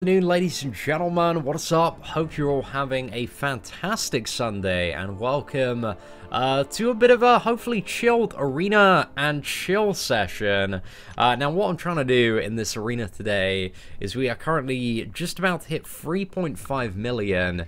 Good afternoon, ladies and gentlemen. What's up? Hope you're all having a fantastic Sunday, and welcome to a bit of a hopefully chilled arena and chill session. Now, what I'm trying to do in this arena today is we are currently just about to hit 3.5 million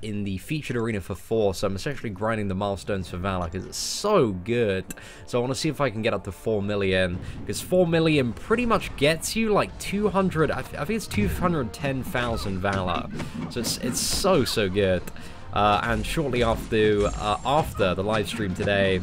in the featured arena for Thor, so I'm essentially grinding the milestones for Valor because it's so good. So I want to see if I can get up to 4 million, because 4 million pretty much gets you like 200, I think it's 210,000 Valor, so it's so good. And shortly after the live stream today,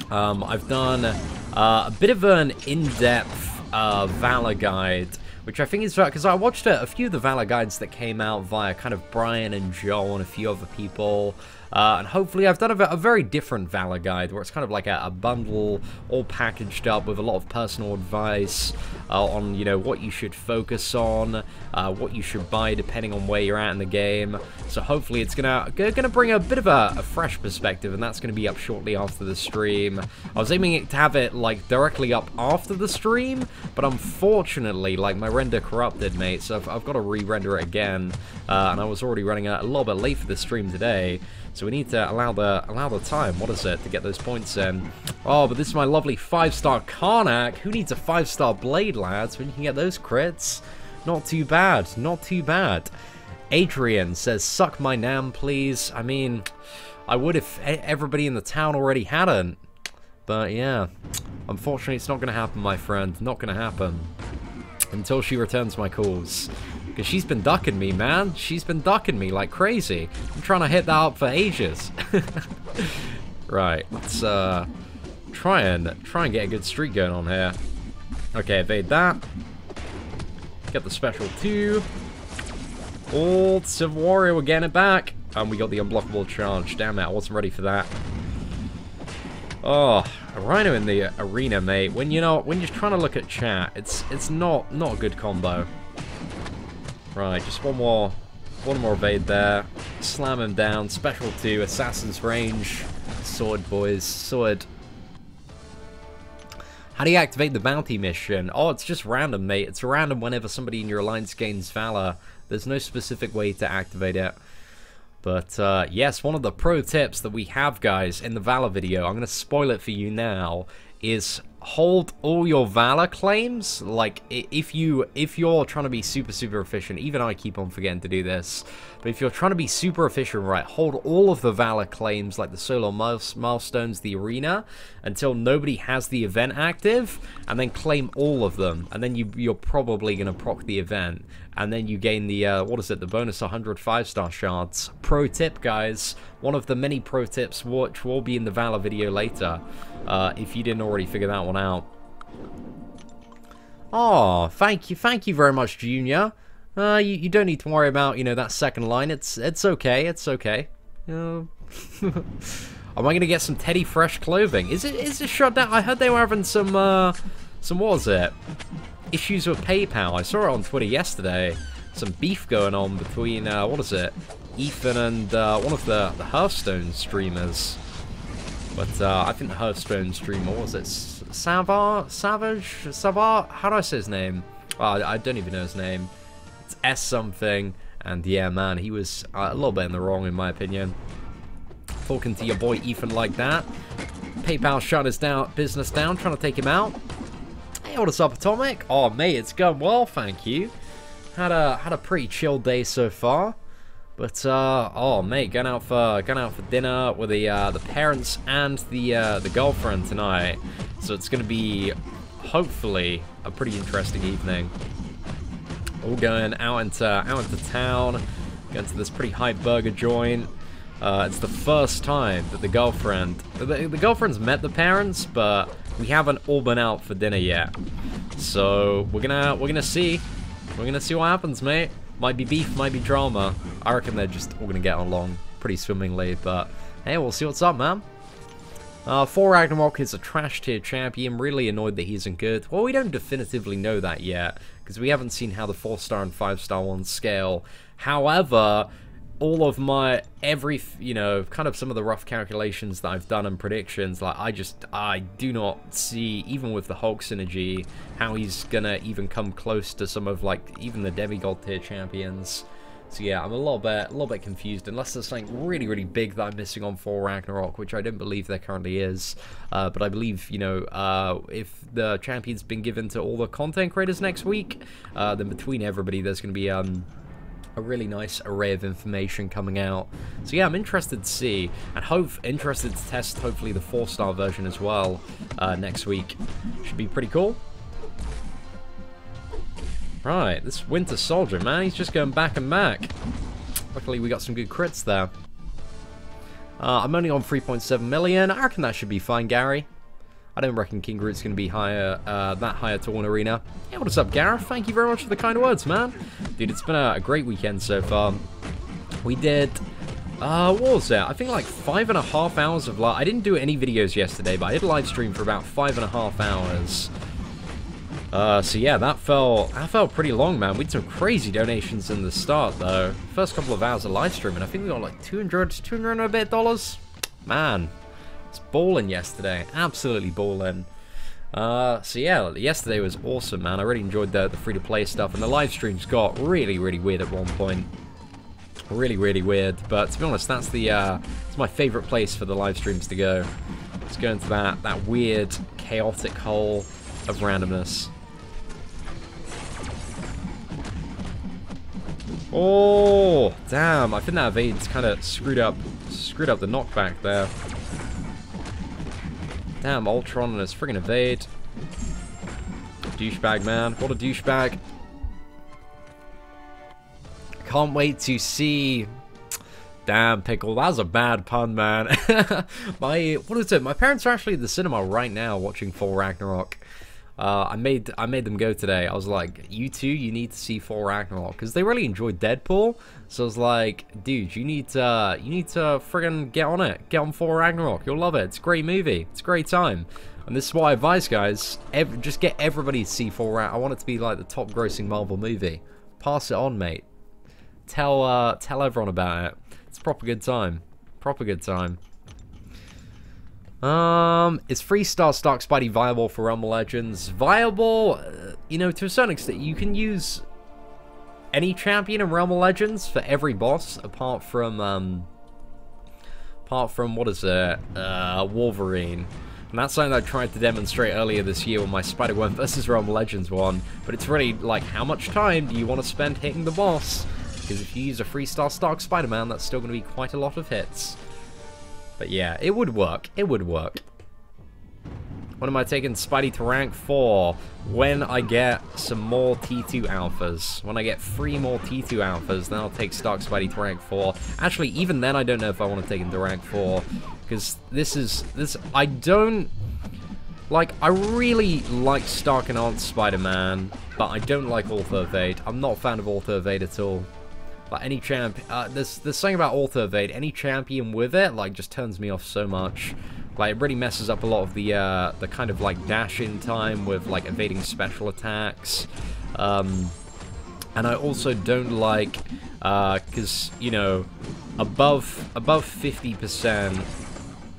I've done a bit of an in-depth Valor guide, which I think is because I watched a few of the Valor guides that came out via kind of Brian and Joe and a few other people. And hopefully I've done a very different Valor guide where it's kind of like a bundle all packaged up with a lot of personal advice on, you know, what you should focus on, what you should buy depending on where you're at in the game. So hopefully it's gonna bring a bit of a fresh perspective, and that's gonna be up shortly after the stream. I was aiming to have it like directly up after the stream, but unfortunately, like, my render corrupted, mate, so I've got to re-render it again, and I was already running a little bit late for the stream today. So we need to allow the time, what is it, to get those points in. Oh, but this is my lovely 5-star Karnak. Who needs a 5-star Blade, lads, when you can get those crits? Not too bad, not too bad. Adrian says, suck my nam, please. I mean, I would if everybody in the town already hadn't. But yeah, unfortunately it's not going to happen, my friend. Not going to happen. Until she returns my calls. Because she's been ducking me, man. She's been ducking me like crazy. I'm trying to hit that up for ages. Right, let's try and get a good streak going on here. Okay, evade that. Get the special 2. Old Civil Warrior, we're getting it back. And we got the unblockable charge. Damn it, I wasn't ready for that. Oh, a Rhino in the arena, mate. When you're trying to look at chat, it's not a good combo. Right, just one more evade there. Slam him down. Special 2, Assassin's Range. Sword, boys. Sword. How do you activate the bounty mission? Oh, it's just random, mate. It's random whenever somebody in your alliance gains Valor. There's no specific way to activate it. But, yes, one of the pro tips that we have, guys, in the Valor video, I'm going to spoil it for you now, is hold all your Valor claims. Like, if you're trying to be super efficient, even I keep on forgetting to do this, but if you're trying to be super efficient, right, hold all of the Valor claims, like the solo milestones, the arena, until nobody has the event active, and then claim all of them, and then you're probably going to proc the event, and then you gain the, what is it, the bonus 100 5-star shards. Pro tip, guys, one of the many pro tips which will be in the Valor video later, if you didn't already figure that one out. Oh, thank you very much, Junior. You don't need to worry about, you know, that second line. It's okay, it's okay. Am I gonna get some Teddy Fresh clothing? Is it shut down? I heard they were having some what was it? Issues with PayPal. I saw it on Twitter yesterday. Some beef going on between what is it? Ethan and one of the Hearthstone streamers. But I think the Hearthstone streamer, what was it? Savar? How do I say his name? Oh, I don't even know his name. It's S something. And yeah, man, he was a little bit in the wrong, in my opinion. Talking to your boy Ethan like that. PayPal shut his business down, trying to take him out. Hey, what's up, Atomic? Oh, mate, it's going well, thank you. Had a pretty chill day so far. But oh mate, going out for dinner with the parents and the girlfriend tonight. So it's gonna be hopefully a pretty interesting evening. All going out into town, going to this pretty hype burger joint. It's the first time that the girlfriend's met the parents, but we haven't all been out for dinner yet. So we're gonna see what happens, mate. Might be beef, might be drama. I reckon they're just all gonna get along pretty swimmingly, but hey, we'll see what's up, man. Thor Ragnarok is a trash tier champion. Really annoyed that he isn't good. Well, we don't definitively know that yet, because we haven't seen how the 4-star and 5-star ones scale. However, all of my, you know, kind of some of the rough calculations that I've done and predictions, like, I do not see, even with the Hulk synergy, how he's gonna even come close to some of, like, even the demigod tier champions. So yeah, I'm a little bit confused, unless there's something really, really big that I'm missing on Thor Ragnarok, which I don't believe there currently is. But I believe, you know, if the champion's been given to all the content creators next week, then between everybody, there's going to be a really nice array of information coming out. So yeah, I'm interested to see, and interested to test, hopefully, the 4-star version as well next week. Should be pretty cool. Right, this Winter Soldier, man, he's just going back and back. Luckily, we got some good crits there. I'm only on 3.7 million. I reckon that should be fine, Gary. I don't reckon King Groot's going to be higher, that high at all in Arena. Yeah, what's up, Gareth? Thank you very much for the kind words, man. Dude, it's been a great weekend so far. We did, what was that? I think like 5.5 hours of I didn't do any videos yesterday, but I did a live stream for about 5.5 hours. So yeah, that felt pretty long, man. We had some crazy donations in the start, though. First couple of hours of live streaming, I think we got like $200 and a bit. Man, it's balling yesterday. Absolutely balling. So yeah, yesterday was awesome, man. I really enjoyed the free-to-play stuff, and the live streams got really, really weird at one point. Really, really weird. But to be honest, that's it's my favorite place for the live streams to go. Let's go into that weird, chaotic hole of randomness. Oh, damn. I think that evade's kind of screwed up the knockback there. Damn, Ultron and his friggin' evade. Douchebag, man. What a douchebag. Can't wait to see... Damn, Pickle. That was a bad pun, man. What is it? My parents are actually at the cinema right now watching Thor Ragnarok. I made them go today. I was like, you two, you need to see Thor Ragnarok, because they really enjoyed Deadpool. So I was like, dude, you need to friggin' get on it. Get on Thor Ragnarok. You'll love it. It's a great movie. It's a great time. And this is what I advise, guys. Just get everybody to see Thor Ragnarok. I want it to be like the top grossing Marvel movie. Pass it on, mate. Tell everyone about it. It's a proper good time. Proper good time. Is 3-star Stark Spidey viable for Realm of Legends? Viable, you know, to a certain extent. You can use any champion in Realm of Legends for every boss, apart from what is it? Wolverine. And that's something that I tried to demonstrate earlier this year with my Spider-Gwen vs. Realm of Legends one. But it's really like, how much time do you want to spend hitting the boss? Because if you use a 3-star Stark Spider-Man, that's still going to be quite a lot of hits. But yeah, it would work. It would work. When am I taking Spidey to rank 4? When I get some more T2 alphas. When I get 3 more T2 alphas, then I'll take Stark Spidey to rank 4. Actually, even then, I don't know if I want to take him to rank 4. Because I don't... Like, I really like Stark and Aunt Spider-Man, but I don't like Author Evade. I'm not a fan of Author Evade at all. Like, any champ... there's something about Author Evade. Any champion with it, like, just turns me off so much. Like, it really messes up a lot of the kind of, like, dash-in time with, like, evading special attacks. And I also don't like... because, you know, above 50%...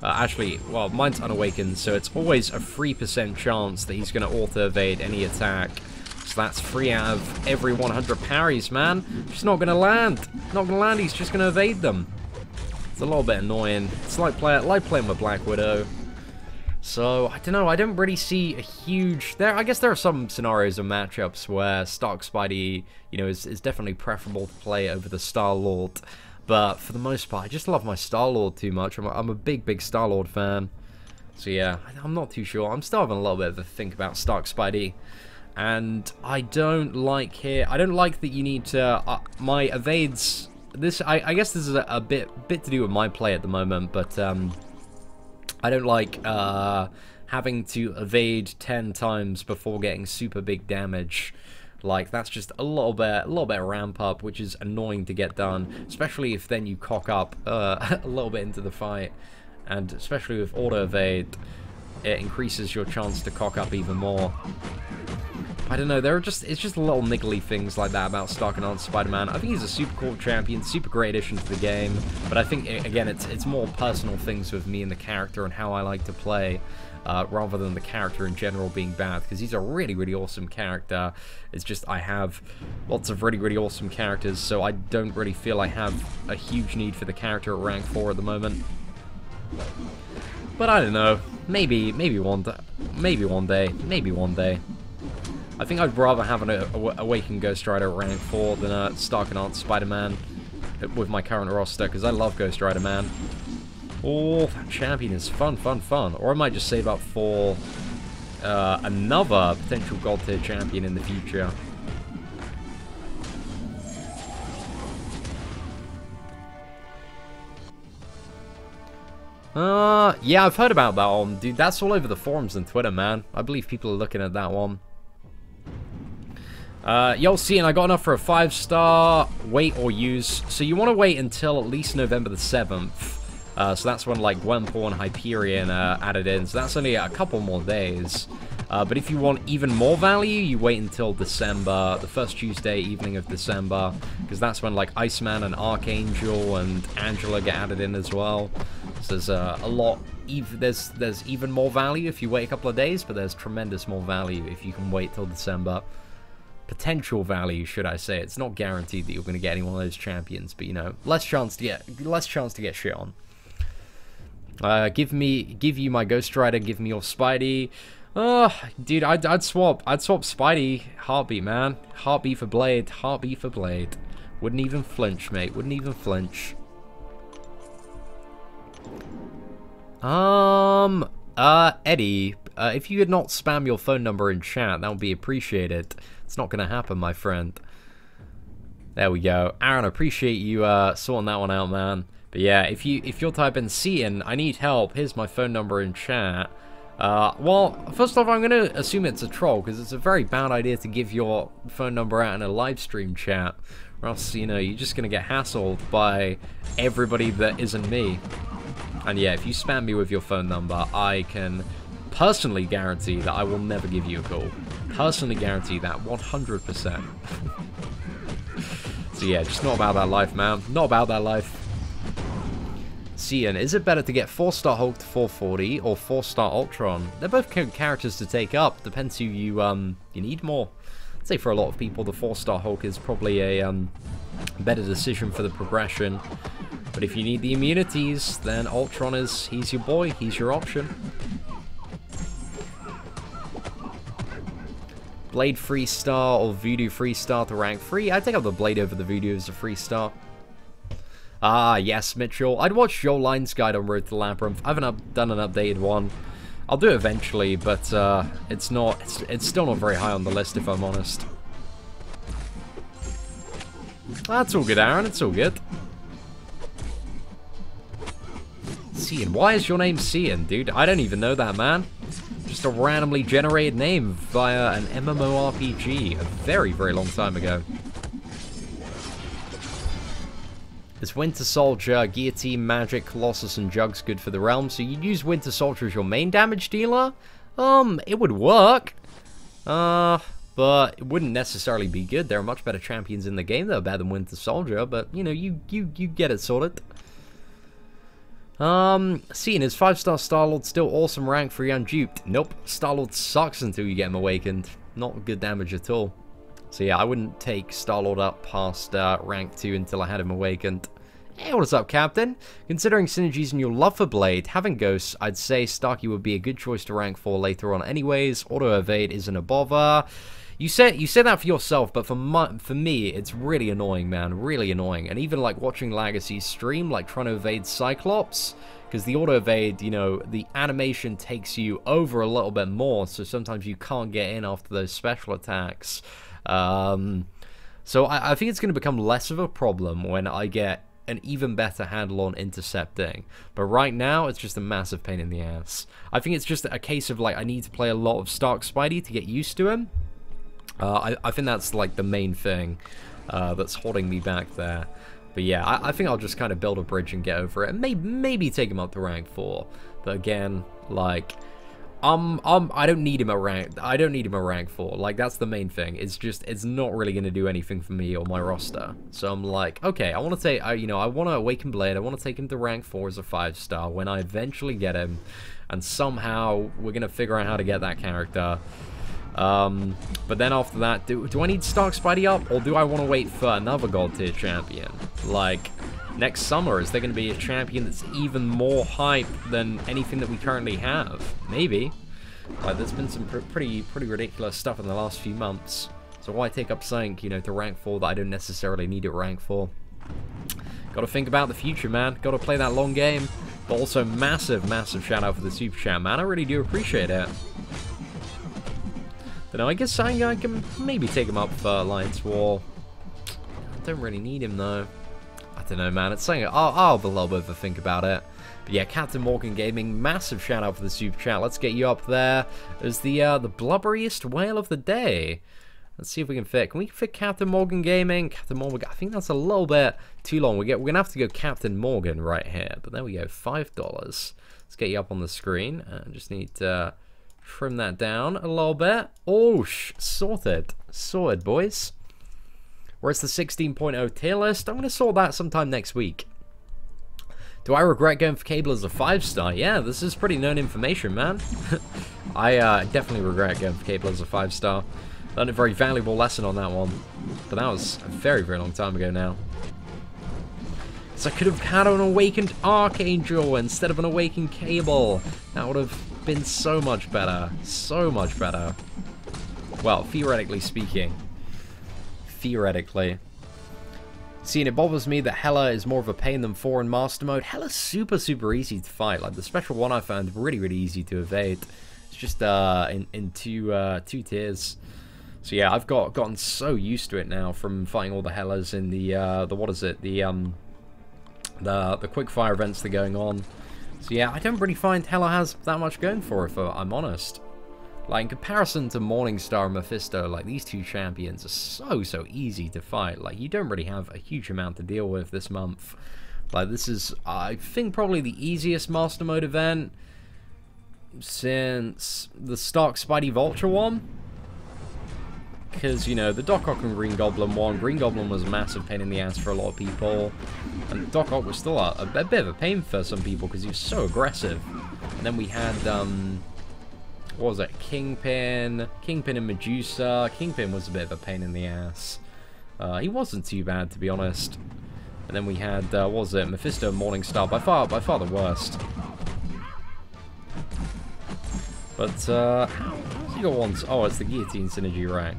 actually, well, mine's unawakened, so it's always a 3% chance that he's going to auto-evade any attack. So that's 3 out of every 100 parries, man. Just not going to land. Not going to land, he's just going to evade them. It's a little bit annoying. It's like playing with Black Widow. So, I don't know, I don't really see a huge... I guess there are some scenarios and matchups where Stark Spidey, you know, is definitely preferable to play over the Star-Lord. But for the most part, I just love my Star-Lord too much. I'm a big Star-Lord fan. So yeah, I'm not too sure. I'm still having a little bit of a think about Stark Spidey. And I don't like that you need to... my evades... I guess this is a bit to do with my play at the moment, but I don't like having to evade 10 times before getting super big damage. Like, that's just a little bit of ramp up, which is annoying to get done, especially if then you cock up a little bit into the fight, and especially with auto evade, it increases your chance to cock up even more. I don't know, it's just little niggly things like that about Stark and Spider-Man. I think he's a super cool champion, super great addition to the game, but I think, again, it's more personal things with me and the character and how I like to play, rather than the character in general being bad, because he's a really, really awesome character. It's just I have lots of really, really awesome characters, so I don't really feel I have a huge need for the character at rank 4 at the moment. But I don't know, maybe one day, maybe one day. I think I'd rather have an Awakened Ghost Rider at rank 4 than a Stark and Spider-Man with my current roster, because I love Ghost Rider, man. Oh, that champion is fun. Or I might just save up for another potential gold tier champion in the future. Yeah, I've heard about that one. Dude, that's all over the forums and Twitter, man. I believe people are looking at that one. You'll see, and I got enough for a 5-star, wait or use. So you want to wait until at least November the 7th. So that's when, like, Gwenpool and Hyperion added in. So that's only a couple more days. But if you want even more value, you wait until December, the first Tuesday evening of December. Because that's when, like, Iceman and Archangel and Angela get added in as well. So there's a lot... There's even more value if you wait a couple of days, but there's tremendous more value if you can wait till December. Potential value, should I say. It's not guaranteed that you're going to get any one of those champions, but, you know, less chance to get shit on. Give you my Ghost Rider, give me your Spidey. Dude, I'd swap Spidey. Heartbeat, man. Heartbeat for Blade. Heartbeat for Blade. Wouldn't even flinch, mate. Wouldn't even flinch. Eddie, if you could not spam your phone number in chat, that would be appreciated. It's not gonna happen, my friend. There we go. Aaron, I appreciate you sorting that one out, man. But yeah, if you'll type in Cian, I need help, here's my phone number in chat. Well, first off, I'm gonna assume it's a troll, because it's a very bad idea to give your phone number out in a live stream chat. Or else, you know, you're just gonna get hassled by everybody that isn't me. And yeah, if you spam me with your phone number, I can personally guarantee that I will never give you a call. Personally guarantee that 100%. So yeah, just not about that life, man. Not about that life. Cian, is it better to get 4-star Hulk to 440 or 4-star Ultron? They're both characters to take up. Depends who you need more. I'd say for a lot of people, the 4-star Hulk is probably a better decision for the progression. But if you need the immunities, then Ultron he's your boy. He's your option. Blade 3-star or Voodoo 3-star to rank 3. I'd take up the Blade over the Voodoo as a 3-star. Ah, yes, Mitchell. I'd watch Joel Line's guide on Road to Labyrinth. I haven't done an updated one. I'll do it eventually, but it's still not very high on the list, if I'm honest. That's all good, Aaron. It's all good. Cian. Why is your name Cian, dude? I don't even know that, man. Just a randomly generated name via an MMORPG a very, very long time ago. Is Winter Soldier, Guillotine, Magic, Colossus, and Jugs good for the realm? So you'd use Winter Soldier as your main damage dealer? It would work. But it wouldn't necessarily be good. There are much better champions in the game that are better than Winter Soldier, but, you know, you get it sorted. Cian, is 5-star Star-Lord still awesome rank 3 unduped? Nope. Star-Lord sucks until you get him awakened. Not good damage at all. So yeah, I wouldn't take Star-Lord up past rank 2 until I had him awakened. Hey, what's up, Captain? Considering synergies and your love for Blade, having Ghosts, I'd say Starky would be a good choice to rank 4 later on anyways. Auto-evade isn't a bother. You say that for yourself, but for me, it's really annoying, man. Really annoying. And even, like, watching Legacy stream, like, trying to evade Cyclops, because the auto-evade, you know, the animation takes you over a little bit more, so sometimes you can't get in after those special attacks. So I think it's going to become less of a problem when I get an even better handle on intercepting. But right now, it's just a massive pain in the ass. I think it's just a case of, like, I need to play a lot of Stark Spidey to get used to him. I think that's, like, the main thing that's holding me back there. But yeah, I think I'll just kind of build a bridge and get over it. And maybe take him up to rank 4. But again, like, I don't need him at rank 4. Like, that's the main thing. It's not really going to do anything for me or my roster. So I'm like, okay, I want to take, you know, I want to Awaken Blade. I want to take him to rank 4 as a 5-star when I eventually get him. And somehow we're going to figure out how to get that character. But then after that, do I need Stark Spidey up? Or do I want to wait for another God tier champion? Like, next summer, is there going to be a champion that's even more hype than anything that we currently have? Maybe. Like, there's been some pretty ridiculous stuff in the last few months. So why take up something, you know, to rank 4 that I don't necessarily need at rank 4? Gotta think about the future, man. Gotta play that long game. But also, massive shout out for the super chat, man. I really do appreciate it. But no, I guess I can maybe take him up for Alliance War. I don't really need him, though. I don't know, man. It's something I'll have a little bit of a think about it. But yeah, Captain Morgan Gaming, massive shout out for the super chat. Let's get you up there as the blubberiest whale of the day. Let's see if we can fit. Can we fit Captain Morgan Gaming? Captain Morgan. I think that's a little bit too long. We're gonna have to go Captain Morgan right here. But there we go, $5. Let's get you up on the screen. Just need to trim that down a little bit. Oh, sorted, boys. Where's the 16.0 tier list? I'm going to sort that sometime next week. Do I regret going for Cable as a 5-star? Yeah, this is pretty known information, man. I definitely regret going for Cable as a 5-star. Learned a very valuable lesson on that one. But that was a very long time ago now. So I could have had an Awakened Archangel instead of an Awakened Cable. That would have been so much better. So much better. Well, theoretically speaking. Theoretically. See, and it bothers me that Hela is more of a pain than Thor in Master Mode. Hela's super easy to fight. Like, the special one I found really easy to evade. It's just in two tiers. So yeah, I've gotten so used to it now from fighting all the Helas in the what is it? The quickfire events that are going on. So yeah, I don't really find Hela has that much going for it, if I'm honest. Like, in comparison to Morningstar and Mephisto, like, these two champions are so easy to fight. Like, you don't really have a huge amount to deal with this month. Like, this is, I think, probably the easiest Master Mode event since the Stark Spidey Vulture one. Because, you know, the Doc Ock and Green Goblin one, Green Goblin was a massive pain in the ass for a lot of people. And Doc Ock was still a bit of a pain for some people because he was so aggressive. And then we had, what was it? Kingpin and Medusa. Kingpin was a bit of a pain in the ass. He wasn't too bad, to be honest. And then we had, what was it? Mephisto and Morningstar, by far the worst. But, how's he got ones? Oh, it's the Guillotine Synergy, right.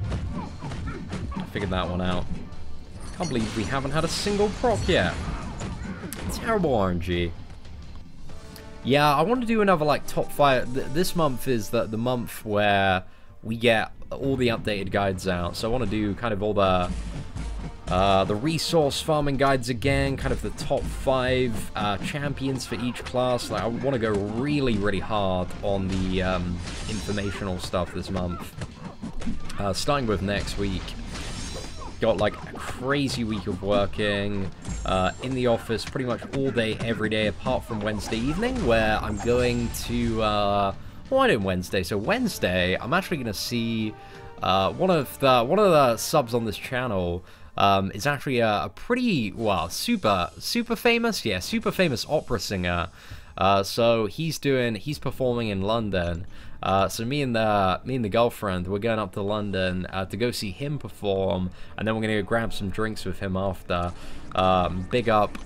I figured that one out. Can't believe we haven't had a single proc yet. Terrible RNG. Yeah, I want to do another, like, top 5. This month is the month where we get all the updated guides out. So I want to do kind of all the resource farming guides again, kind of the top 5 champions for each class. Like, I want to go really hard on the informational stuff this month. Starting with next week. Got like a crazy week of working in the office pretty much all day, every day, apart from Wednesday evening, where I'm going to, why not Wednesday? So Wednesday, I'm actually going to see one of the subs on this channel. Is actually a pretty, well, super famous, yeah, super famous opera singer. So he's performing in London. So me and the girlfriend, we're going up to London to go see him perform, and then we're gonna go grab some drinks with him after. Big up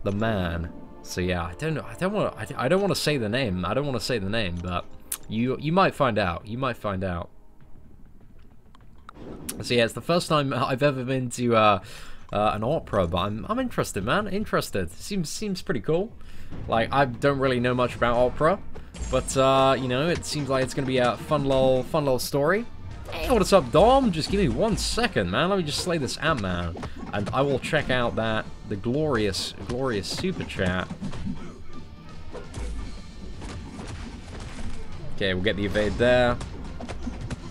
the man. So yeah, I don't want to say the name. I don't want to say the name, but you might find out. You might find out. So yeah, it's the first time I've ever been to an opera, but I'm interested, man. Interested. Seems pretty cool. Like, I don't really know much about opera, but you know, it seems like it's gonna be a fun little story. Hey, what's up, Dom? Just give me 1 second, man. Let me just slay this Ant-Man, and I will check out the glorious super chat. Okay, we'll get the evade there.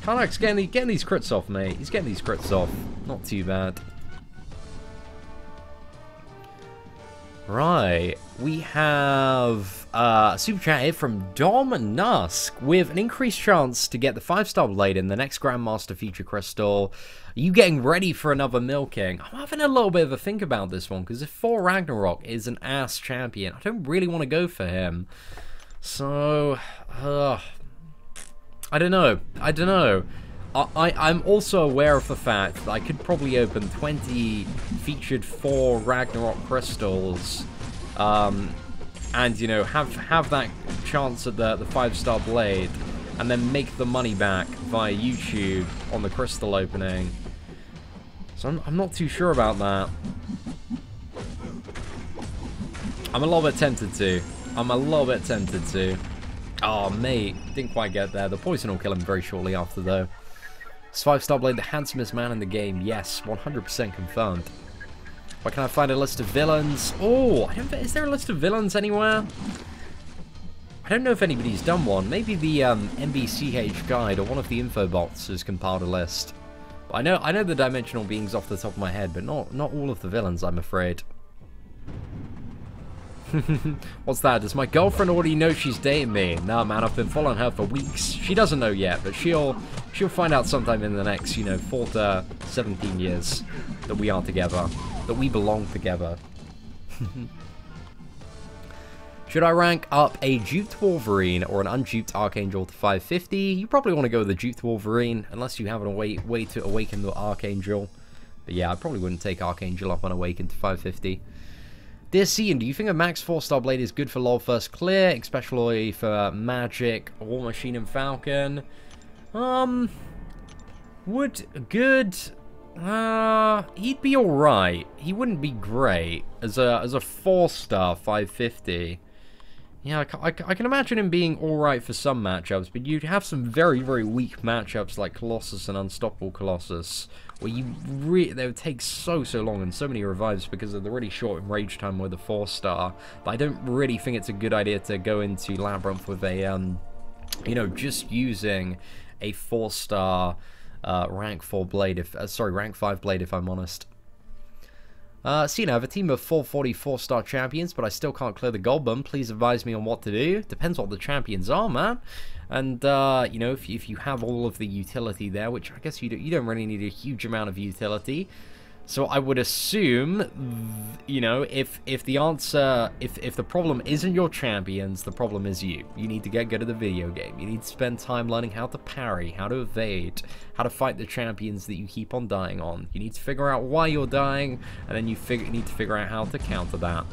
Karnak's getting these crits off, mate. He's getting these crits off. Not too bad. Right, we have a super chat here from Dom Nusk with an increased chance to get the 5-star blade in the next Grandmaster Future Crystal. Are you getting ready for another milking? I'm having a little bit of a think about this one, because if Thor Ragnarok is an ass champion, I don't really want to go for him. So, I don't know. I'm also aware of the fact that I could probably open 20 featured 4 Ragnarok crystals, and, you know, have that chance at the 5-star blade, and then make the money back via YouTube on the crystal opening. So I'm not too sure about that. I'm a little bit tempted to. Oh, mate. Didn't quite get there. The poison will kill him very shortly after, though. Is 5-star blade the handsomest man in the game? Yes, 100% confirmed. Where can I find a list of villains? Oh, is there a list of villains anywhere? I don't know if anybody's done one. Maybe the MBCH guide or one of the info bots has compiled a list. But I know the dimensional beings off the top of my head, but not all of the villains, I'm afraid. What's that? Does my girlfriend already know she's dating me? Nah, man, I've been following her for weeks. She doesn't know yet, but she'll find out sometime in the next, you know, 4 to 17 years that we are together, that we belong together. Should I rank up a duped Wolverine or an unduped Archangel to 550? You probably want to go with the duped Wolverine, unless you have a way to awaken the Archangel. But yeah, I probably wouldn't take Archangel up on Awaken to 550. Dear Cian, do you think a max 4-star blade is good for LoL first clear, especially for Magic, War Machine, and Falcon? Good. He'd be alright. He wouldn't be great as a 4-star 550. Yeah, I can imagine him being alright for some matchups, but you'd have some very, very weak matchups like Colossus and Unstoppable Colossus, where they would take so long and so many revives because of the really short rage time with a 4-star. But I don't really think it's a good idea to go into Labyrinth with a, you know, just using a 4-star rank 4 blade, rank 5 blade, if I'm honest. Cena, I have a team of 444-star champions, but I still can't clear the gold bum. Please advise me on what to do. Depends what the champions are, man. And, you know, if you have all of the utility there, which I guess you don't really need a huge amount of utility. So I would assume, you know, if the answer, if the problem isn't your champions, the problem is you. You need to get good at the video game. You need to spend time learning how to parry, how to evade, how to fight the champions that you keep on dying on. You need to figure out why you're dying, and then you need to figure out how to counter that.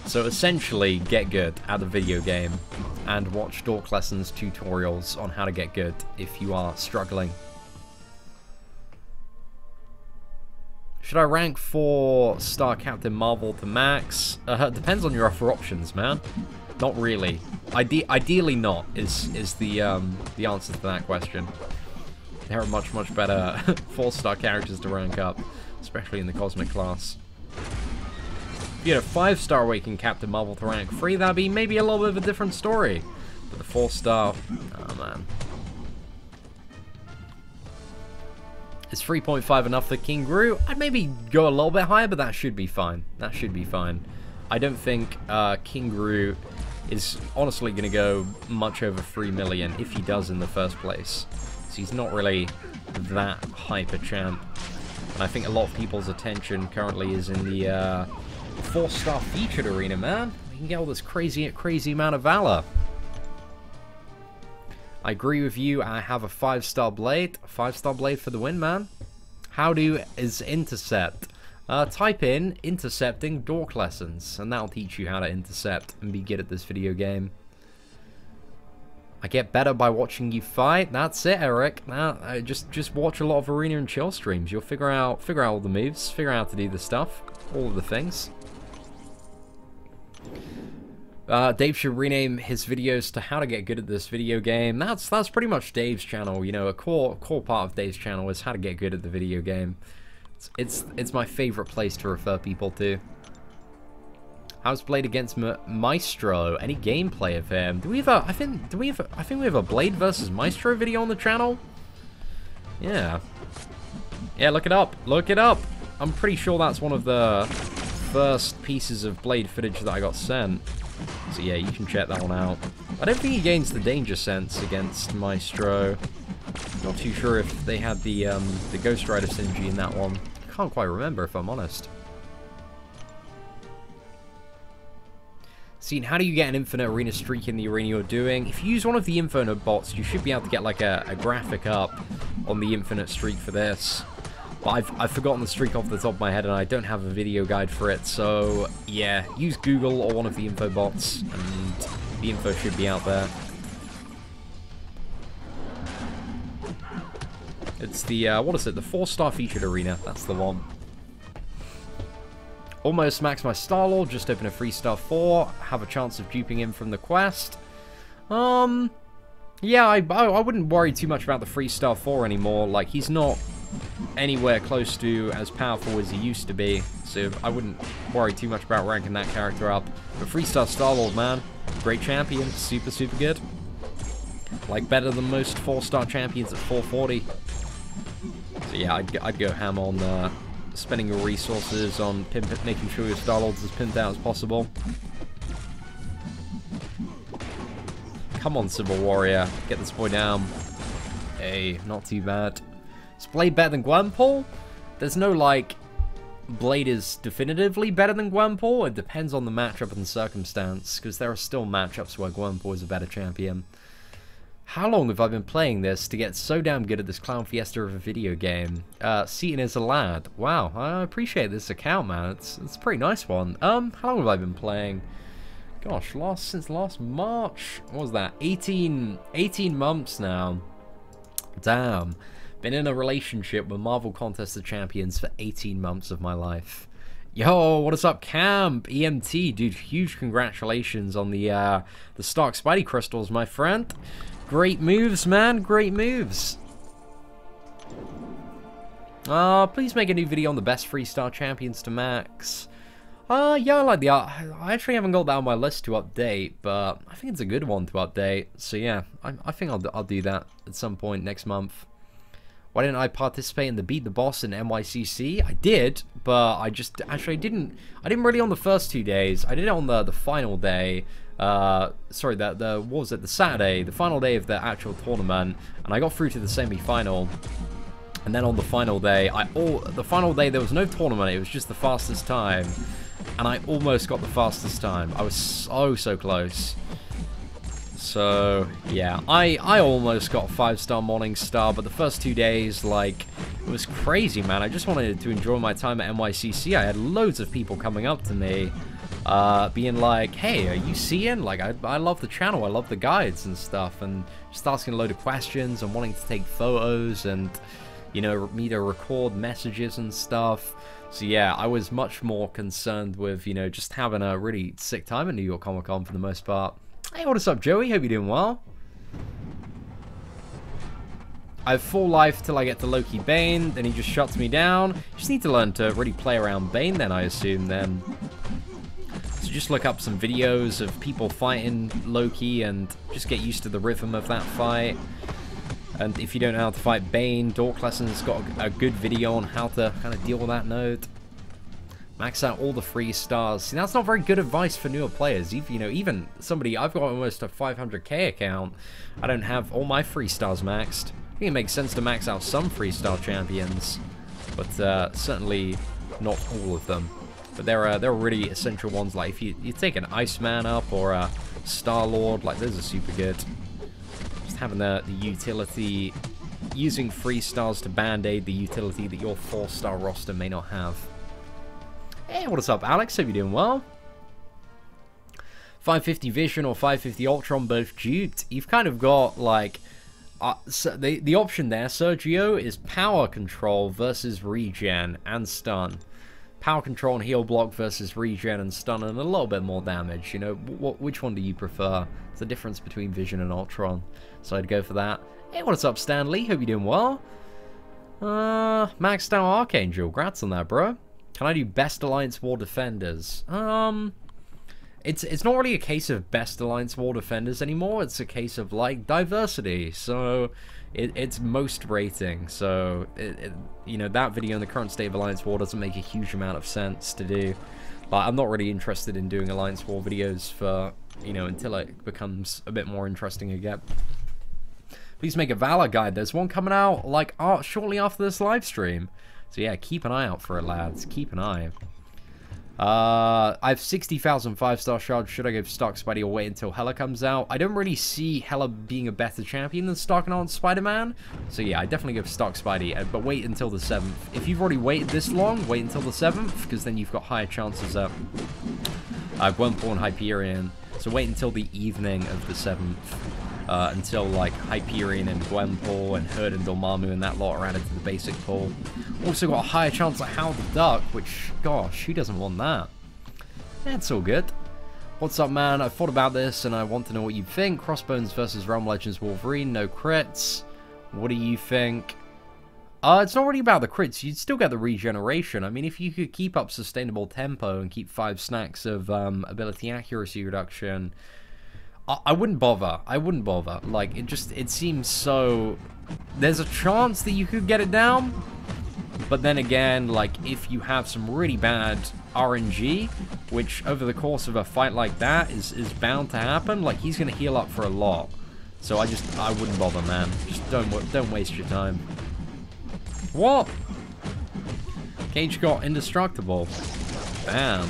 So essentially, get good at the video game, and watch Dork Lessons tutorials on how to get good if you are struggling. Should I rank 4-star Captain Marvel to max? Depends on your offer options, man. Not really. Ideally not, is the answer to that question. There are much better 4-star characters to rank up, especially in the Cosmic class. If you had a 5-star Awakened Captain Marvel to rank 3, that'd be maybe a little bit of a different story. But the 4-star, oh man. Is 3.5 enough for King Groot? I'd maybe go a little bit higher, but that should be fine. That should be fine. I don't think King Groot is honestly going to go much over 3 million, if he does in the first place. So he's not really that hyper champ. And I think a lot of people's attention currently is in the 4-star featured arena, man. We can get all this crazy amount of valor. I agree with you. I have a 5-star blade. A 5-star blade for the win, man. How is intercept? Type in intercepting Dork Lessons, and that'll teach you how to intercept and be good at this video game. I get better by watching you fight. That's it, Eric. Now, just watch a lot of Arena and Chill streams. You'll figure out all the moves, figure out how to do the stuff, all of the things. Dave should rename his videos to how to get good at this video game. That's pretty much Dave's channel. You know, a core part of Dave's channel is how to get good at the video game. It's my favorite place to refer people to. How's Blade against Maestro? Any gameplay of him? Do we have a? I think we have a Blade versus Maestro video on the channel. Yeah. Yeah, look it up. Look it up. I'm pretty sure that's one of the first pieces of Blade footage that I got sent. So yeah, you can check that one out. I don't think he gains the danger sense against Maestro. Not too sure if they had the Ghost Rider synergy in that one. Can't quite remember, if I'm honest. See, how do you get an infinite arena streak in the arena you're doing? If you use one of the info node bots, you should be able to get like a graphic up on the infinite streak for this. But I've forgotten the streak off the top of my head, and I don't have a video guide for it. So yeah, use Google or one of the info bots, and the info should be out there. It's the, what is it? The 4-star featured arena. That's the one. Almost maxed my Star-Lord. Just open a 3-star 4. Have a chance of duping him from the quest. Yeah, I wouldn't worry too much about the 3-star 4 anymore. Like, he's not anywhere close to as powerful as he used to be. So I wouldn't worry too much about ranking that character up. But 3-star Star-Lord, man. Great champion. Super, super good. Like, better than most 4-star champions at 440. So yeah, I'd go ham on spending your resources on making sure your Star-Lord's as pimped out as possible. Come on, Civil Warrior. Get this boy down. Hey, not too bad. Is Blade better than Gwenpool? There's no, like, Blade is definitively better than Gwenpool. It depends on the matchup and circumstance, because there are still matchups where Gwenpool is a better champion. How long have I been playing this to get so damn good at this Clown Fiesta of a video game? Seaton is a lad. Wow, I appreciate this account, man. It's a pretty nice one. How long have I been playing? Gosh, since last March? What was that? 18 months now. Damn. Been in a relationship with Marvel Contest of Champions for 18 months of my life. Yo, what is up, Camp? EMT, dude, huge congratulations on the Stark Spidey Crystals, my friend. Great moves, man. Great moves. Please make a new video on the best 3-star champions to max. Yeah, I like the art. I actually haven't got that on my list to update, but I think it's a good one to update. So yeah, I think I'll do that at some point next month. Why didn't I participate in the Beat the Boss in MYCC? I did, but I just actually didn't. I didn't really on the first 2 days. I did it on the final day. Sorry, what was it? The Saturday, the final day of the actual tournament, and I got through to the semi-final. And then on the final day, there was no tournament. It was just the fastest time, and I almost got the fastest time. I was so close. So yeah, I almost got a 5-star Morning Star, but the first 2 days, like, it was crazy, man. I just wanted to enjoy my time at NYCC. I had loads of people coming up to me, being like, hey, are you seeing? Like, I love the channel, I love the guides and stuff, and just asking a load of questions and wanting to take photos and, you know, me to record messages and stuff. So yeah, I was much more concerned with, you know, just having a really sick time at New York Comic Con for the most part. Hey, what is up, Joey? Hope you're doing well. I have full life till I get to Loki Bane, then he just shuts me down. Just need to learn to really play around Bane then, I assume, then. So just look up some videos of people fighting Loki and just get used to the rhythm of that fight. And if you don't know how to fight Bane, Dork Lesson's got a good video on how to kind of deal with that node. Max out all the 3-stars. See, that's not very good advice for newer players. You know, even somebody, I've got almost a 500k account. I don't have all my 3-stars maxed. I think it makes sense to max out some 3-star champions, but certainly not all of them. But there are really essential ones, like if you take an Iceman up or a Star-Lord, like those are super good. Just having the utility, using 3-stars to band-aid the utility that your 4-star roster may not have. Hey, what's up, Alex? Hope you're doing well. 550 Vision or 550 Ultron, both duped. You've kind of got, like, so the option there, Sergio, is power control versus regen and stun. Power control and heal block versus regen and stun, and a little bit more damage. You know, which one do you prefer? It's the difference between Vision and Ultron. So I'd go for that. Hey, what's up, Stanley? Hope you're doing well. Maxed out Archangel. Congrats on that, bro. Can I do Best Alliance War Defenders? It's not really a case of Best Alliance War Defenders anymore. It's a case of, like, diversity. So it's most rating. So you know, that video in the current state of Alliance War doesn't make a huge amount of sense to do. Like, I'm not really interested in doing Alliance War videos for, you know, until it becomes a bit more interesting again. Please make a Valor guide. There's one coming out, like, shortly after this live stream. So yeah, keep an eye out for it, lads. Keep an eye. I have 60,000 5-star shards. Should I go for Stark Spidey or wait until Hela comes out? I don't really see Hela being a better champion than Stark and Spider-Man. So yeah, I definitely go for Stark Spidey, but wait until the 7th. If you've already waited this long, wait until the 7th, because then you've got higher chances at Gwenpool and Hyperion. So wait until the evening of the 7th. Until like Hyperion and Gwenpool and Herd and Dormammu and that lot are added to the basic pool. Also got a higher chance at Howard the Duck, which, gosh, who doesn't want that? That's all good. What's up, man? I thought about this and I want to know what you think. Crossbones versus Realm Legends Wolverine, no crits. What do you think? It's not really about the crits. You'd still get the regeneration. I mean, if you could keep up sustainable tempo and keep 5 stacks of ability accuracy reduction, I wouldn't bother. I wouldn't bother. Like, it seems so... There's a chance that you could get it down, but then again, like, if you have some really bad RNG, which over the course of a fight like that is bound to happen, like, he's going to heal up for a lot. So I wouldn't bother, man. Just don't waste your time. What? Cage got indestructible. Damn.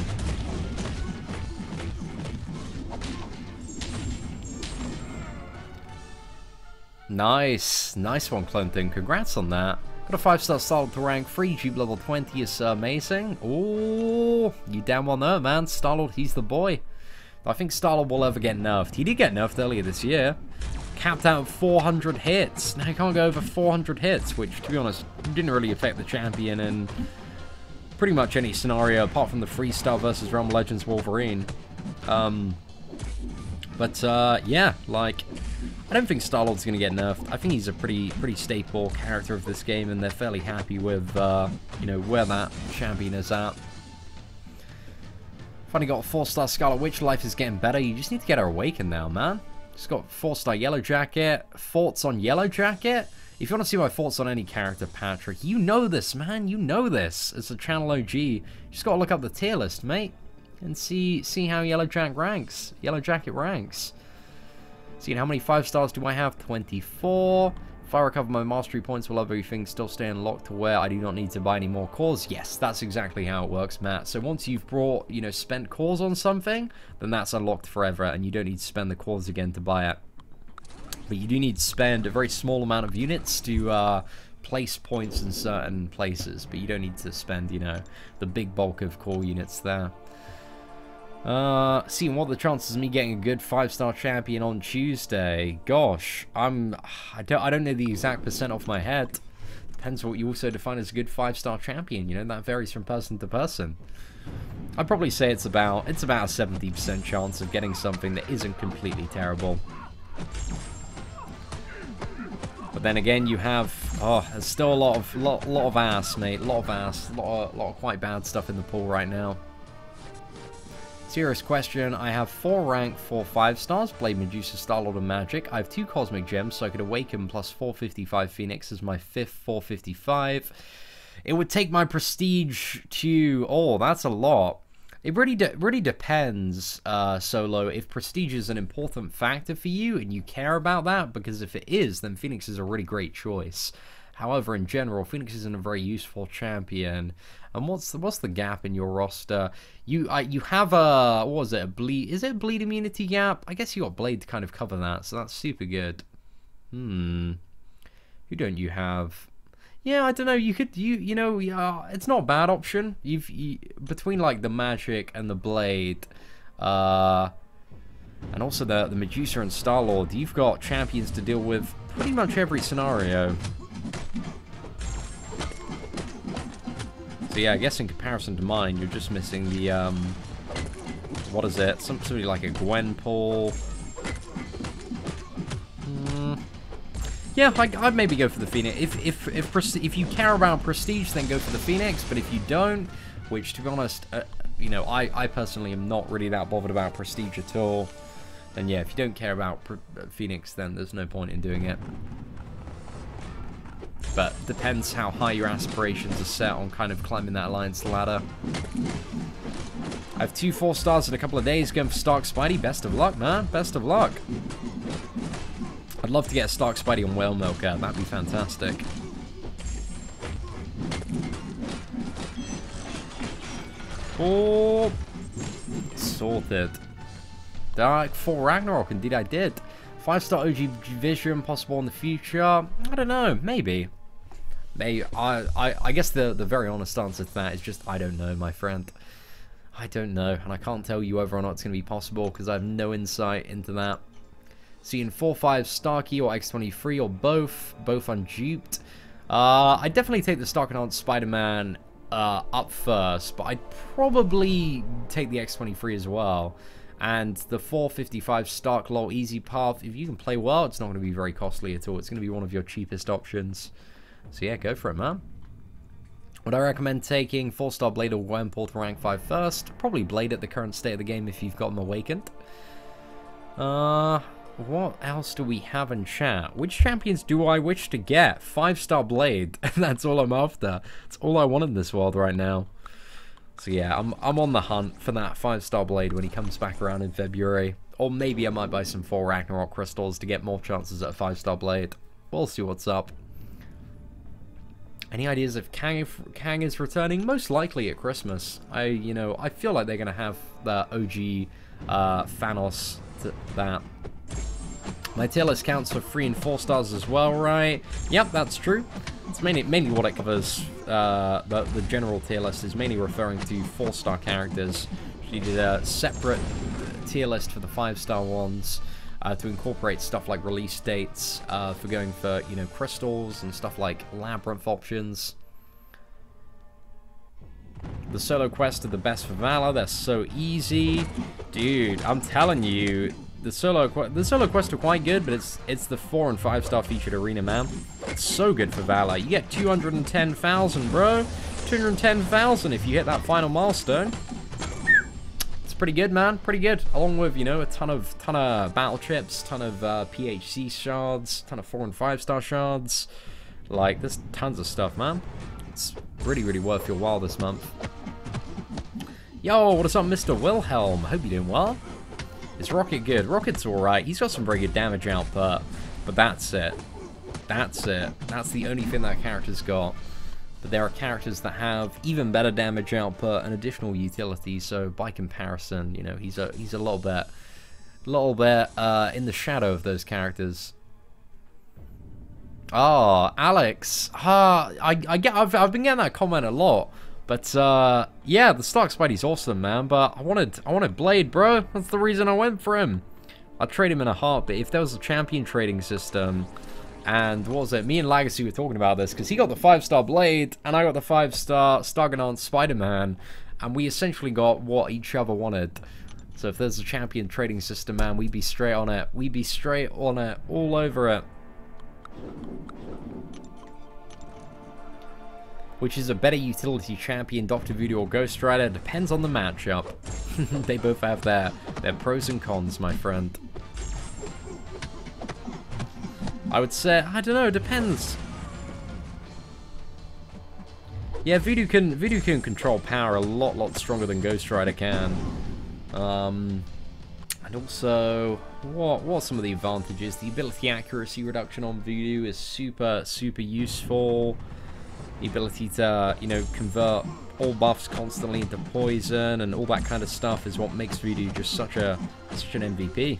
Nice. Nice one, Clinton. Congrats on that. Got a 5-star Starlord to rank 3. Jeep level 20 is amazing. Oh, you damn well know, man. Starlord, he's the boy. I think Starlord will ever get nerfed. He did get nerfed earlier this year. Capped out at 400 hits. Now he can't go over 400 hits, which, to be honest, didn't really affect the champion in pretty much any scenario, apart from the Freestar versus Realm Legends Wolverine. Yeah, like... I don't think Star-Lord's going to get nerfed. I think he's a pretty staple character of this game, and they're fairly happy with, you know, where that champion is at. Finally got a 4-star Scarlet Witch. Life is getting better. You just need to get her awakened now, man. Just got 4-star Yellow Jacket. Thoughts on Yellow Jacket? If you want to see my thoughts on any character, Patrick, you know this, man. You know this. As a channel OG, you just got to look up the tier list, mate, and see how Yellow Jacket ranks. Seeing how many 5 stars do I have? 24. If I recover my mastery points, will everything still stay unlocked to where I do not need to buy any more cores? Yes, that's exactly how it works, Matt. So once you've brought, you know, spent cores on something, then that's unlocked forever, and you don't need to spend the cores again to buy it. But you do need to spend a very small amount of units to place points in certain places, but you don't need to spend, you know, the big bulk of core units there. Seeing what are the chances of me getting a good 5-star champion on Tuesday? Gosh, I don't know the exact percent off my head. Depends what you also define as a good 5-star champion. You know, that varies from person to person. I'd probably say it's about a 70% chance of getting something that isn't completely terrible. But then again, you have there's still a lot of ass, mate. A lot of quite bad stuff in the pool right now. Serious question. I have 4 rank, 4 5-stars, Blade, Medusa, Starlord, and Magic. I have 2 Cosmic Gems, so I could awaken plus 455 Phoenix as my 5th 455. It would take my prestige to... Oh, that's a lot. It really depends, Solo, if prestige is an important factor for you and you care about that, because if it is, then Phoenix is a really great choice. However, in general, Phoenix isn't a very useful champion. And what's the gap in your roster? You have a, what was it, a bleed? Is it a bleed immunity gap? I guess you got Blade to kind of cover that, so that's super good. Who don't you have? Yeah, I don't know. You know, it's not a bad option. Between like the Magic and the Blade, and also the Medusa and Starlord, you've got champions to deal with pretty much every scenario. So yeah, I guess in comparison to mine, you're just missing the, what is it? Somebody like a Gwenpool. Yeah, I'd maybe go for the Phoenix. If you care about prestige, then go for the Phoenix. But if you don't, which to be honest, you know, I personally am not really that bothered about prestige at all. Then yeah, if you don't care about Phoenix, then there's no point in doing it. But depends how high your aspirations are set on kind of climbing that alliance ladder. I have 2 4-stars in a couple of days going for Stark Spidey. Best of luck, man. Best of luck. I'd love to get a Stark Spidey on Whale Milker. That'd be fantastic. Oh, sorted. Dark for Ragnarok, indeed I did. 5-star OG Vision possible in the future. I don't know, maybe. I guess the very honest answer to that is just I don't know, my friend. I don't know, and I can't tell you whether or not it's going to be possible because I have no insight into that. Seeing 4-5 Starkey or X23 or both unduped. I'd definitely take the Stark Enhanced Spider-Man up first, but I'd probably take the X23 as well. And the 455 Stark Lol Easy Path, if you can play well, it's not going to be very costly at all. It's going to be one of your cheapest options. So yeah, go for it, man. Would I recommend taking 4-star Blade or Wormhole to rank 5 first? Probably Blade at the current state of the game if you've got them awakened. What else do we have in chat? Which champions do I wish to get? 5-star Blade. That's all I'm after. That's all I want in this world right now. So yeah, I'm on the hunt for that 5-star Blade when he comes back around in February. Or maybe I might buy some 4 Ragnarok crystals to get more chances at a 5-star Blade. We'll see what's up. Any ideas if Kang is returning? Most likely at Christmas. I feel like they're gonna have the OG Thanos that. My tier list counts for 3 and 4 stars as well, right? Yep, that's true. It's mainly what it covers. The general tier list is mainly referring to 4-star characters. She did a separate tier list for the 5-star ones. To incorporate stuff like release dates for going for, crystals and stuff like labyrinth options. The solo quests are the best for Valor. They're so easy. Dude, I'm telling you, the solo quests are quite good, but it's the 4 and 5-star featured arena, man. It's so good for Valor. You get 210,000, bro. 210,000 if you hit that final milestone. Pretty good, man. Pretty good. Along with, a ton of battle chips, ton of PHC shards, ton of 4 and 5-star shards. Like, there's tons of stuff, man. It's really, really worth your while this month. Yo, what is up, Mr. Wilhelm? Hope you're doing well. Is Rocket good? Rocket's alright. He's got some very good damage output, but that's it. That's it. That's the only thing that character's got. But there are characters that have even better damage output and additional utility, so by comparison, he's a little bit in the shadow of those characters. Oh, Alex. I've been getting that comment a lot. But yeah, the Stark Spidey's awesome, man, but I wanted Blade, bro. That's the reason I went for him. I'd trade him in a heartbeat if there was a champion trading system. And what was it? Me and Legacy were talking about this because he got the 5-star Blade and I got the 5-star Stark Spider-Man, and we essentially got what each other wanted. So if there's a champion trading system, man, we'd be straight on it. We'd be straight on it, all over it. Which is a better utility champion, Dr. Voodoo or Ghost Rider? Depends on the matchup. They both have their pros and cons, my friend. I would say, I don't know, it depends. Yeah, Voodoo can control power a lot stronger than Ghost Rider can. And also, what are some of the advantages? The ability accuracy reduction on Voodoo is super useful. The ability to, convert all buffs constantly into poison and all that kind of stuff is what makes Voodoo just such an MVP.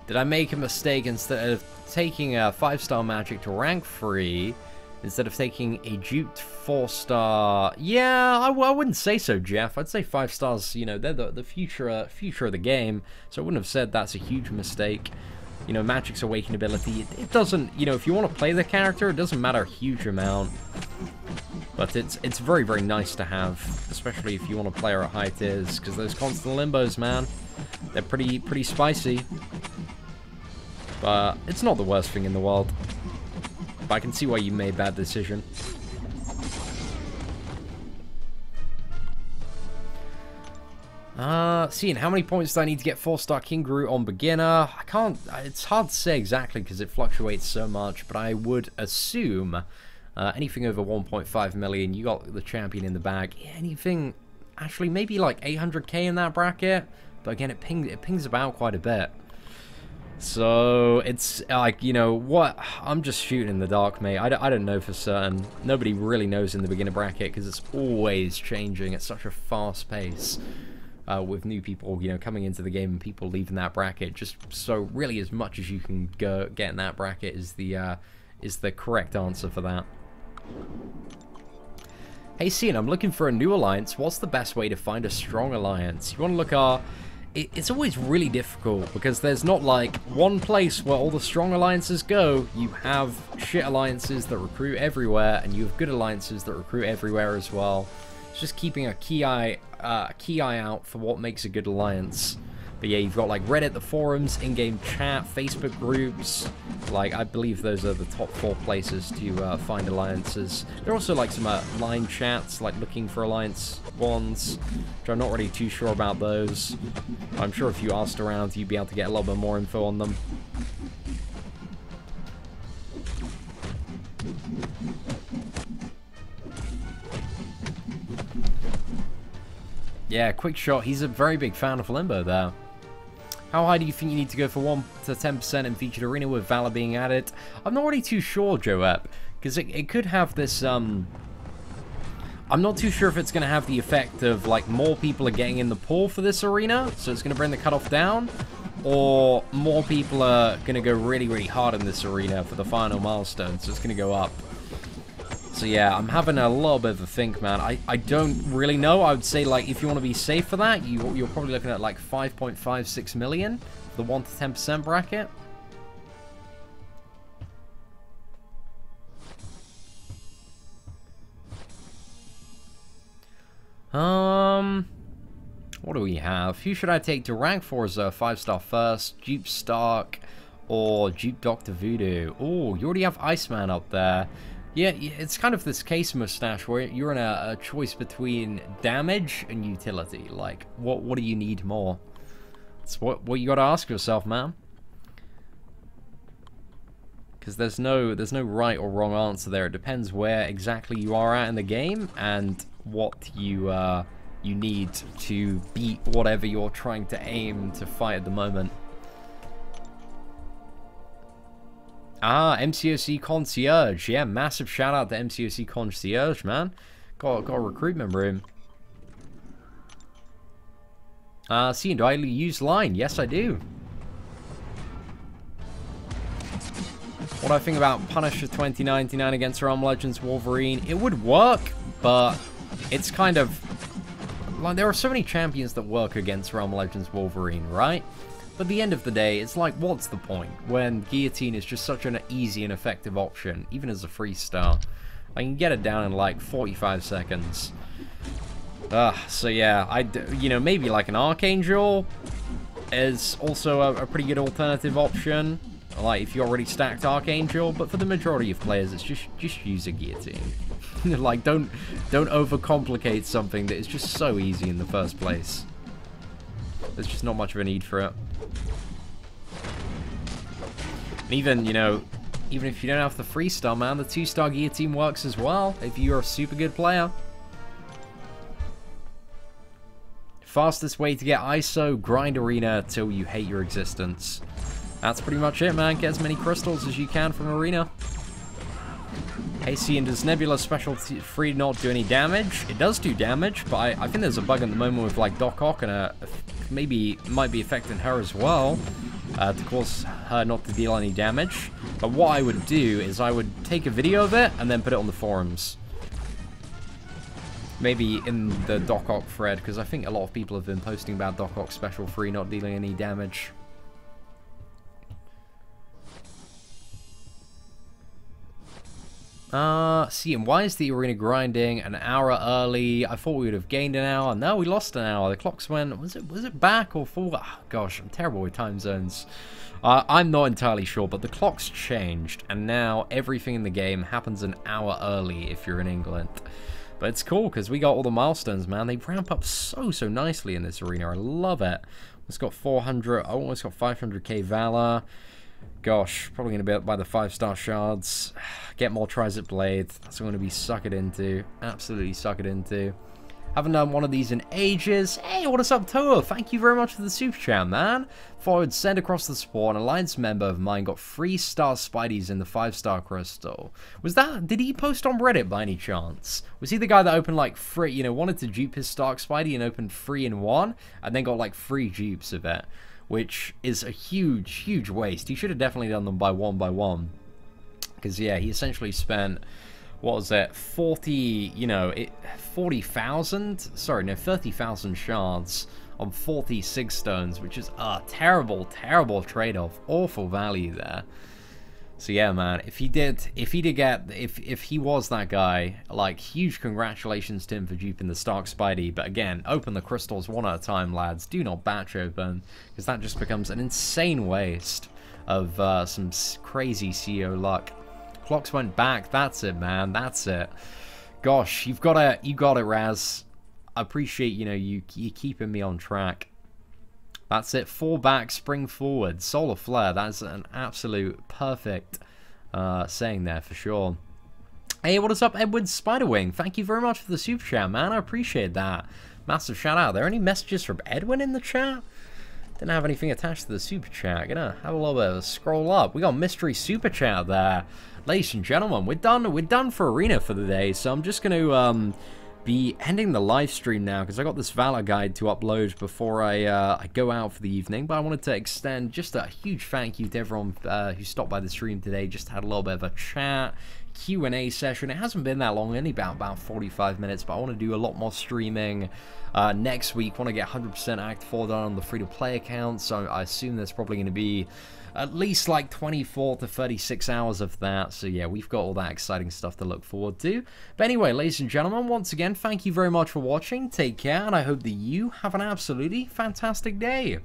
Did I make a mistake instead of taking a 5-star magic to rank 3, instead of taking a duped 4-star? Yeah, I wouldn't say so, Jeff. I'd say 5 stars, they're the future of the game, so I wouldn't have said that's a huge mistake. Magic's Awakened ability, it doesn't, if you want to play the character, it doesn't matter a huge amount. But it's very, very nice to have, especially if you want to play her at high tiers, because those constant limbos, man, they're pretty spicy. But it's not the worst thing in the world. But I can see why you made that decision. Seeing how many points do I need to get 4-star King Groot on beginner? I can't, it's hard to say exactly because it fluctuates so much, but I would assume Anything over 1.5 million, you got the champion in the bag. Anything, actually, maybe like 800k in that bracket. But again, it pings about quite a bit. So, it's like, you know, what? I'm just shooting in the dark, mate. I don't know for certain. Nobody really knows in the beginner bracket because it's always changing at such a fast pace. With new people, you know, coming into the game and people leaving that bracket. Just so really as much as you can get in that bracket is the correct answer for that. Hey, Cian, I'm looking for a new alliance. What's the best way to find a strong alliance? You want to look it's always really difficult because there's not like one place where all the strong alliances go. You have shit alliances that recruit everywhere, and you have good alliances that recruit everywhere as well. It's just keeping a key eye out for what makes a good alliance. But yeah, you've got like Reddit, the forums, in-game chat, Facebook groups. Like, I believe those are the top 4 places to find alliances. There are also like some line chats, like looking for alliance ones, which I'm not really too sure about those. I'm sure if you asked around, you'd be able to get a little bit more info on them. Yeah, quick shot. He's a very big fan of Limbo there. How high do you think you need to go for 1 to 10% in featured arena with Valor being added? I'm not really too sure, Joep, because it could have this, I'm not too sure if it's going to have the effect of, like, more people are getting in the pool for this arena, so it's going to bring the cutoff down, or more people are going to go really, really hard in this arena for the final milestone, so it's going to go up. So yeah, I'm having a little bit of a think, man. I don't really know. I would say, like, if you want to be safe for that, you're probably looking at, like, 5.56 million for the 1 to 10% bracket. What do we have? Who should I take to rank for as a 5-star first? Dupe Stark or Dupe Dr. Voodoo? Oh, you already have Iceman up there. Yeah, it's kind of this case mustache where you're in a choice between damage and utility. Like, what do you need more? It's what you gotta ask yourself, man. Because there's no right or wrong answer there. It depends where exactly you are at in the game and what you need to beat whatever you're trying to aim to fight at the moment. Ah, MCOC Concierge. Yeah, massive shout out to MCOC Concierge, man. Got a recruitment room. Cian, do I use line? Yes, I do. What do I think about Punisher 2099 against Realm Legends Wolverine? It would work, but it's kind of... like, there are so many champions that work against Realm Legends Wolverine, right? But at the end of the day, it's like, what's the point when Guillotine is just such an easy and effective option, even as a 3-star? I can get it down in like 45 seconds. So yeah, you know, maybe like an Archangel is also a pretty good alternative option. Like, if you already stacked Archangel, but for the majority of players, it's just use a Guillotine. Like, don't overcomplicate something that is just so easy in the first place. There's just not much of a need for it. And even, you know, even if you don't have the 3-star, man, the 2-star Guillotine works as well, if you're a super good player. Fastest way to get ISO, grind arena till you hate your existence. That's pretty much it, man. Get as many crystals as you can from arena. Hey, Cian, does Nebula Special 3 not do any damage? It does do damage, but I think there's a bug at the moment with, like, Doc Ock, and maybe might be affecting her as well, to cause her not to deal any damage. But what I would do is I would take a video of it and then put it on the forums. Maybe in the Doc Ock thread, because I think a lot of people have been posting about Doc Ock Special 3 not dealing any damage. Cian, why is the arena grinding an hour early? I thought we would have gained an hour. No, we lost an hour. The clocks went, was it back or forward? Oh, gosh, I'm terrible with time zones. I'm not entirely sure, but the clocks changed, and now everything in the game happens an hour early if you're in England. But it's cool, because we got all the milestones, man. They ramp up so nicely in this arena. I love it. It's got 400, I almost got 500k Valor. Gosh, probably going to be up by the 5-star shards. Get more Trizip Blade. That's what I'm going to be suck it into. Absolutely suck it into. Haven't done one of these in ages. Hey, what is up, Thor? Thank you very much for the super chat, man. Forward, send across the support. An Alliance member of mine got 3-star Spideys in the 5-star crystal. Was that... Did he post on Reddit by any chance? Was he the guy that opened, like, free... You know, wanted to dupe his Stark Spidey and opened 3 in 1? And then got, like, 3 dupes of it. Which is a huge, huge waste. He should have definitely done them by one. Because, yeah, he essentially spent... What was it? 40,000? Sorry, no, 30,000 shards on 46 stones, which is a terrible, terrible trade-off. Awful value there. So yeah, man, if he was that guy, like, huge congratulations to him for duping the Stark Spidey. But again, open the crystals one at a time, lads. Do not batch open, because that just becomes an insane waste of some crazy CEO luck. Clocks went back. That's it, man. That's it. Gosh, you got it, Raz. I appreciate, you know, you keeping me on track. That's it. 4 back, spring forward. Solar Flare. That's an absolute perfect saying there for sure. Hey, what is up, Edward Spiderwing? Thank you very much for the super chat, man. I appreciate that. Massive shout out. Are there any messages from Edwin in the chat? Didn't have anything attached to the super chat. Gonna have a little bit of a scroll up. We got mystery super chat there. Ladies and gentlemen, we're done for Arena for the day, so I'm just going to be ending the live stream now because I got this Valor guide to upload before I go out for the evening. But I wanted to extend just a huge thank you to everyone who stopped by the stream today. Just had a little bit of a chat, Q&A session. It hasn't been that long, only about 45 minutes, but I want to do a lot more streaming next week. Want to get 100% Act 4 done on the free-to-play account, so I assume there's probably going to be at least like 24 to 36 hours of that. So yeah, we've got all that exciting stuff to look forward to. But anyway, ladies and gentlemen, once again, thank you very much for watching. Take care, and I hope that you have an absolutely fantastic day.